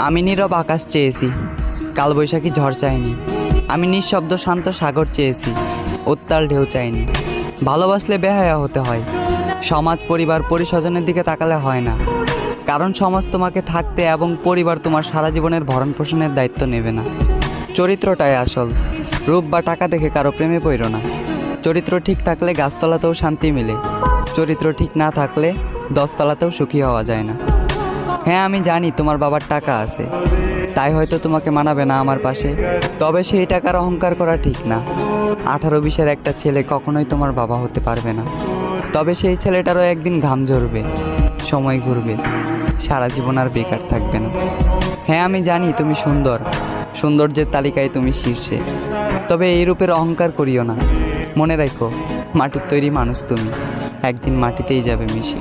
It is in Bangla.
আমি নীরব আকাশ চেয়েছি, কালবৈশাখী ঝড় চাইনি। আমি নিঃশব্দ শান্ত সাগর চেয়েছি, উত্তাল ঢেউ চাইনি। ভালোবাসলে বেহায়া হতে হয়, সমাজ পরিবার পরিস্বজনের দিকে তাকালে হয় না। কারণ সমাজ তোমাকে থাকতে এবং পরিবার তোমার সারা জীবনের ভরণ পোষণের দায়িত্ব নেবে না। চরিত্রটাই আসল, রূপ বা টাকা দেখে কারো প্রেমে পড়ো না। চরিত্র ঠিক থাকলে গাছতলাতেও শান্তি মেলে, চরিত্র ঠিক না থাকলে 10 তলাতেও সুখী হওয়া যায় না। হ্যাঁ, আমি জানি তোমার বাবার টাকা আছে, তাই হয়তো তোমাকে মানাবে না আমার পাশে। তবে সেই টাকার অহংকার করা ঠিক না। 18-20-এর একটা ছেলে কখনোই তোমার বাবা হতে পারবে না। তবে সেই ছেলেটারও একদিন ঘাম ঝরবে, সময় ঘুরবে, সারা জীবন আর বেকার থাকবে না। হ্যাঁ, আমি জানি তুমি সুন্দর, সৌন্দর্যের তালিকায় তুমি শীর্ষে। তবে এই রূপের অহংকার করিও না। মনে রাখো, মাটির তৈরি মানুষ তুমি, একদিন মাটিতেই যাবে মিশে।